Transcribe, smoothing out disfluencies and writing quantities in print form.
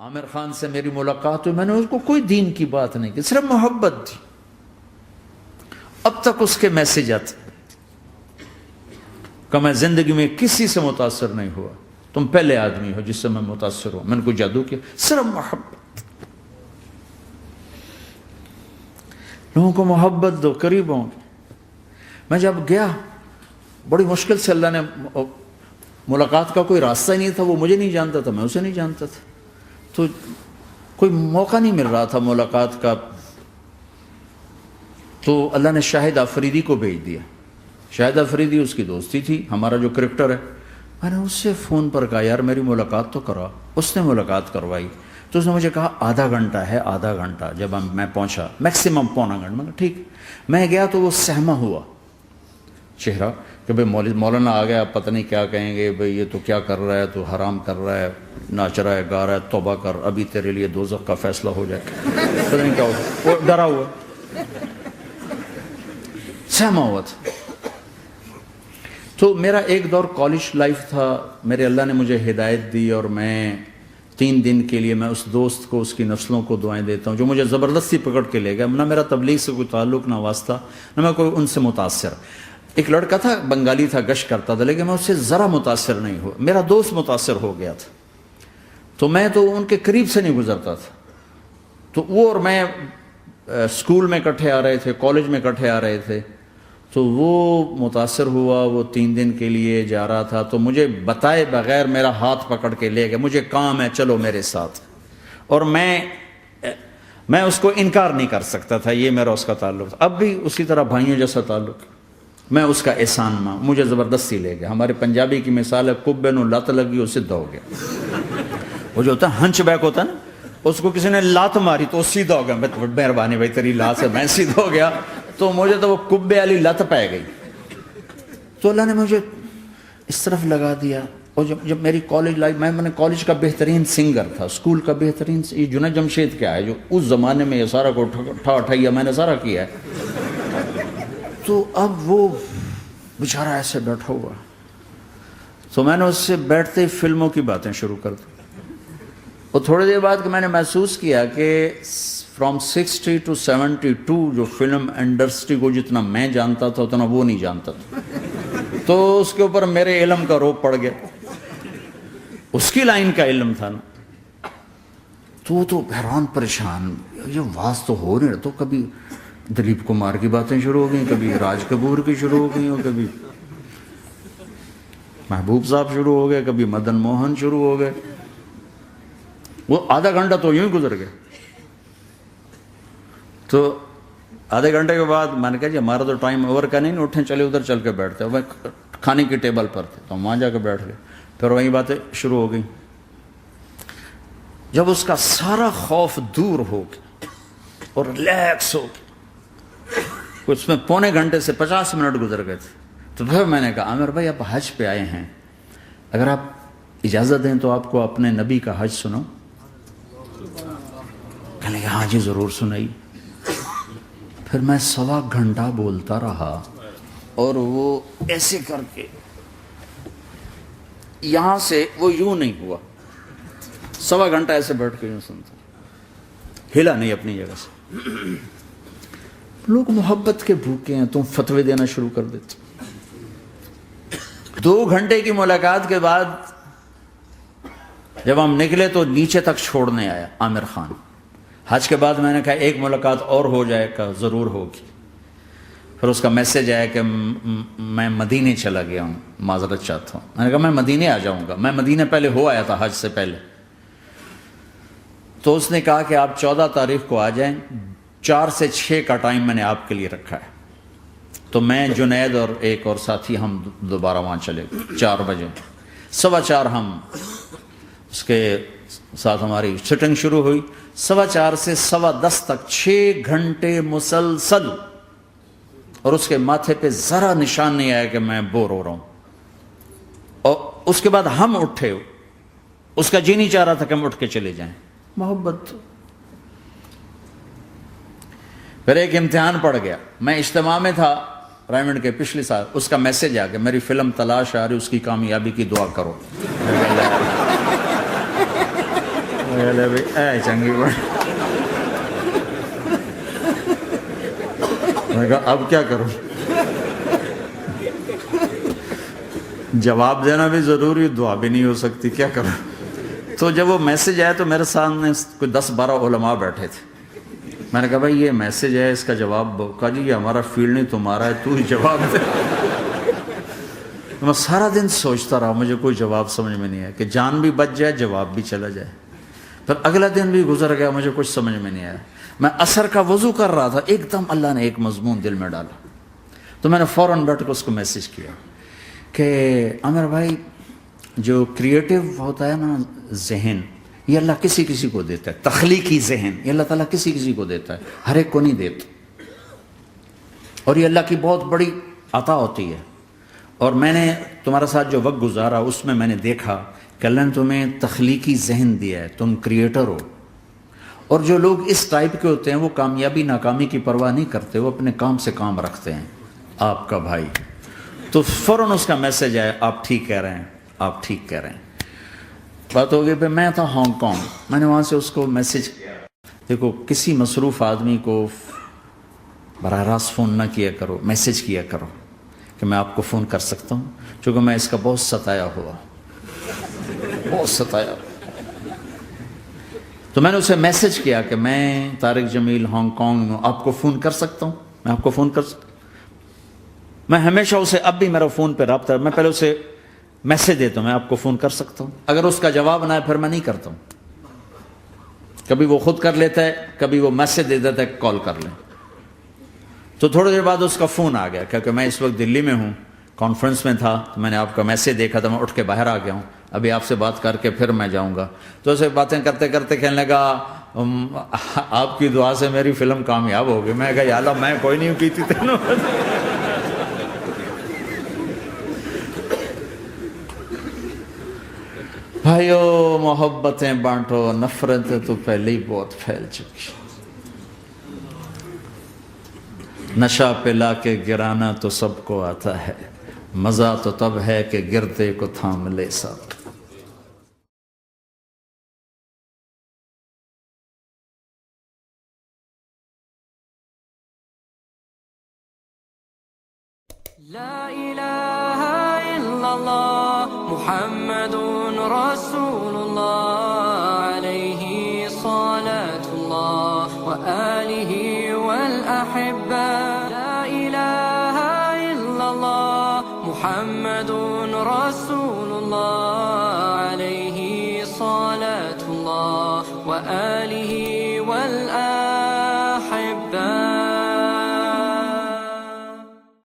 عامر خان سے میری ملاقات ہوئی، میں نے اس کو کوئی دین کی بات نہیں کی، صرف محبت تھی۔ اب تک اس کے میسج آتے کہ میں زندگی میں کسی سے متاثر نہیں ہوا، تم پہلے آدمی ہو جس سے میں متاثر ہوں، میں نے کوئی جادو کیا، صرف محبت۔ لوگوں کو محبت دو، قریب ہوں۔ میں جب گیا بڑی مشکل سے اللہ نے، ملاقات کا کوئی راستہ ہی نہیں تھا، وہ مجھے نہیں جانتا تھا، میں اسے نہیں جانتا تھا، تو کوئی موقع نہیں مل رہا تھا ملاقات کا، تو اللہ نے شاہد آفریدی کو بھیج دیا۔ شاہد آفریدی اس کی دوستی تھی، ہمارا جو کرکٹر ہے، میں نے اس سے فون پر کہا یار میری ملاقات تو کرا، اس نے ملاقات کروائی، تو اس نے مجھے کہا آدھا گھنٹہ ہے، آدھا گھنٹہ۔ جب میں پہنچا میکسیمم پونا گھنٹہ، میں کہا ٹھیک۔ میں گیا تو وہ سہما ہوا چہرہ کہ بھئی مولانا آ گیا، پتہ نہیں کیا کہیں گے، بھئی یہ تو کیا کر رہا ہے، تو حرام کر رہا ہے، ناچ رہا ہے، گا رہا ہے، توبہ کر، ابھی تیرے لیے دوزخ کا فیصلہ ہو جائے، پتہ نہیں کیا ہوگا، وہ ڈرا ہوا سہما ہوا تھا۔ تو میرا ایک دور کالج لائف تھا، میرے اللہ نے مجھے ہدایت دی، اور میں 3 دن کے لیے میں اس دوست کو، اس کی نسلوں کو دعائیں دیتا ہوں جو مجھے زبردستی پکڑ کے لے گیا، نہ میرا تبلیغ سے کوئی تعلق، نہ واسطہ، نہ میں کوئی ان سے متاثر۔ ایک لڑکا تھا، بنگالی تھا، گشت کرتا تھا، لیکن میں اس سے ذرا متاثر نہیں ہوا، میرا دوست متاثر ہو گیا تھا، تو میں تو ان کے قریب سے نہیں گزرتا تھا۔ تو وہ اور میں اسکول میں اکٹھے آ رہے تھے، کالج میں اکٹھے آ رہے تھے، تو وہ متاثر ہوا، وہ 3 دن کے لیے جا رہا تھا، تو مجھے بتائے بغیر میرا ہاتھ پکڑ کے لے گیا، مجھے کام ہے چلو میرے ساتھ، اور میں اس کو انکار نہیں کر سکتا تھا، یہ میرا اس کا تعلق تھا، اب بھی اسی طرح بھائیوں جیسا تعلق، میں اس کا احسان ماں، مجھے زبردستی لے گیا۔ ہمارے پنجابی کی مثال ہے، کبے نو لت لگی وہ سیدھا ہو گیا، وہ جو ہوتا ہے ہنچ بیک ہوتا ہے نا، اس کو کسی نے لات ماری تو وہ سیدھا ہو گیا، مہربانی بھائی تیری لات سے میں سیدھا ہو گیا، تو مجھے تو وہ کبے والی لت پہ گئی، تو اللہ نے مجھے اس طرف لگا دیا۔ اور جب میری کالج لائف، میں نے کالج کا بہترین سنگر تھا، اسکول کا بہترین، یہ جنید جمشید کیا ہے جو اس زمانے میں یہ سارا کو ٹھا میں نے سارا کیا ہے، تو اب وہ بیچارہ ایسے بیٹھا ہوا، تو میں نے اس سے بیٹھتے ہی فلموں کی باتیں شروع کر دی۔ اور تھوڑی دیر بعد کہ میں نے محسوس کیا کہ فرام 60 to 72 جو فلم انڈسٹری کو جتنا میں جانتا تھا اتنا وہ نہیں جانتا تھا، تو اس کے اوپر میرے علم کا روپ پڑ گیا، اس کی لائن کا علم تھا نا، تو حیران پریشان، یہ واز تو ہو نہیں رہا، تو کبھی دلیپ کمار کی باتیں شروع ہو گئیں، کبھی راج کپور کی شروع ہو گئیں، اور کبھی محبوب صاحب شروع ہو گئے، کبھی مدن موہن شروع ہو گئے، وہ آدھا گھنٹہ تو یوں ہی گزر گیا۔ تو آدھے گھنٹے کے بعد میں نے کہا جی ہمارا تو ٹائم اوور کا نہیں، اٹھیں چلے ادھر چل کے بیٹھتے، وہ کھانے کی ٹیبل پر تھے تو ہم وہاں جا کے بیٹھ گئے، پھر وہیں باتیں شروع ہو گئیں۔ جب اس کا سارا خوف دور ہو گیا اور ریلیکس ہو گیا، اس میں پونے گھنٹے سے 50 منٹ گزر گئے تھے، تو پھر میں نے کہا عامر بھائی آپ حج پہ آئے ہیں، اگر آپ اجازت دیں تو آپ کو اپنے نبی کا حج سنو۔ کہنے لگے ہاں جی ضرور سنائی۔ پھر میں 1.25 گھنٹہ بولتا رہا، اور وہ ایسے کر کے یہاں سے وہ یوں نہیں ہوا، 1.25 گھنٹہ ایسے بیٹھ کے یوں سنتا، ہلا نہیں اپنی جگہ سے۔ لوگ محبت کے بھوکے ہیں، تم فتوے دینا شروع کر دیتے۔ 2 گھنٹے کی ملاقات کے بعد جب ہم نکلے تو نیچے تک چھوڑنے آیا عامر خان۔ حج کے بعد میں نے کہا ایک ملاقات اور ہو جائے گا، ضرور ہوگی۔ پھر اس کا میسج آیا کہ میں مدینے چلا گیا ہوں، معذرت چاہتا ہوں۔ میں نے کہا میں مدینے آ جاؤں گا، میں مدینے پہلے ہو آیا تھا حج سے پہلے۔ تو اس نے کہا کہ آپ 14 تاریخ کو آ جائیں، 4 سے 6 کا ٹائم میں نے آپ کے لیے رکھا ہے۔ تو میں جنید اور ایک اور ساتھی ہم دوبارہ وہاں چلے، 4 بجے 4:15 ہم اس کے ساتھ ہماری سٹنگ شروع ہوئی، 4:15 سے 10:15 تک 6 گھنٹے مسلسل، اور اس کے ماتھے پہ ذرا نشان نہیں آیا کہ میں بور ہو رہا ہوں۔ اور اس کے بعد ہم اٹھے، اس کا جی نہیں چاہ رہا تھا کہ ہم اٹھ کے چلے جائیں، محبت۔ پھر ایک امتحان پڑ گیا، میں اجتماع میں تھا رائمنڈ کے پچھلے سال، اس کا میسج آ گیا میری فلم تلاش آ رہی، اس کی کامیابی کی دعا کرو۔ لے بھائی اے چنگی بڑی. میں کہا اب کیا کروں؟ جواب دینا بھی ضروری، دعا بھی نہیں ہو سکتی، کیا کروں؟ تو جب وہ میسج آیا تو میرے سامنے کوئی 10-12 علماء بیٹھے تھے. میں نے کہا بھائی یہ میسج ہے، اس کا جواب دو. کہا جی یہ ہمارا فیلڈ نہیں تمہارا ہے، تو ہی جواب دے. میں سارا دن سوچتا رہا، مجھے کوئی جواب سمجھ میں نہیں آیا کہ جان بھی بچ جائے، جواب بھی چلا جائے. پھر اگلا دن بھی گزر گیا، مجھے کچھ سمجھ میں نہیں آیا. میں عصر کا وضو کر رہا تھا، ایک دم اللہ نے ایک مضمون دل میں ڈالا. تو میں نے فوراً بیٹھ کے اس کو میسج کیا کہ عامر بھائی جو کریٹو ہوتا ہے نا ذہن، یہ اللہ کسی کسی کو دیتا ہے. تخلیقی ذہن یہ اللہ تعالیٰ کسی کسی کو دیتا ہے، ہر ایک کو نہیں دیتا. اور یہ اللہ کی بہت بڑی عطا ہوتی ہے. اور میں نے تمہارے ساتھ جو وقت گزارا اس میں نے دیکھا کہ اللہ نے تمہیں تخلیقی ذہن دیا ہے، تم کریٹر ہو. اور جو لوگ اس ٹائپ کے ہوتے ہیں وہ کامیابی ناکامی کی پرواہ نہیں کرتے، وہ اپنے کام سے کام رکھتے ہیں. آپ کا بھائی تو فوراً اس کا میسج آیا، آپ ٹھیک کہہ رہے ہیں، آپ ٹھیک کہہ رہے ہیں. بات ہو گئی. پہ میں تھا ہانگ کانگ، میں نے وہاں سے اس کو میسج کیا. دیکھو کسی مصروف آدمی کو براہ راست فون نہ کیا کرو، میسج کیا کرو کہ میں آپ کو فون کر سکتا ہوں، چونکہ میں اس کا بہت ستایا ہوا، بہت ستایا. تو میں نے اسے میسج کیا کہ میں طارق جمیل ہانگ کانگ میں آپ کو فون کر سکتا ہوں، میں آپ کو فون کر سکتا ہوں. میں ہمیشہ اسے، اب بھی میرا فون پہ رابطہ ہے، میں پہلے اسے میسج دیتا ہوں میں آپ کو فون کر سکتا ہوں. اگر اس کا جواب نہ ہے پھر میں نہیں کرتا ہوں. کبھی وہ خود کر لیتا ہے، کبھی وہ میسج دے دیتا ہے کال کر لیں. تو تھوڑی دیر بعد اس کا فون آ گیا کیونکہ میں اس وقت دلی میں ہوں، کانفرنس میں تھا. تو میں نے آپ کا میسج دیکھا تھا، میں اٹھ کے باہر آ گیا ہوں، ابھی آپ سے بات کر کے پھر میں جاؤں گا. تو اسے باتیں کرتے کرتے کہنے لگا آپ کی دعا سے میری فلم کامیاب ہو گئی. میں کہا یا اللہ میں کوئی نہیں کی تھی تینوں. بھائیو محبتیں بانٹو، نفرتیں تو پہلے ہی بہت پھیل چکی. نشہ پلا کے گرانا تو سب کو آتا ہے، مزہ تو تب ہے کہ گرتے کو تھام لے سب. لا إله إلا الله محمد رسول الله عليه صلاة الله وآله والأحبة. لا إله إلا الله محمد رسول الله عليه صلاة الله وآله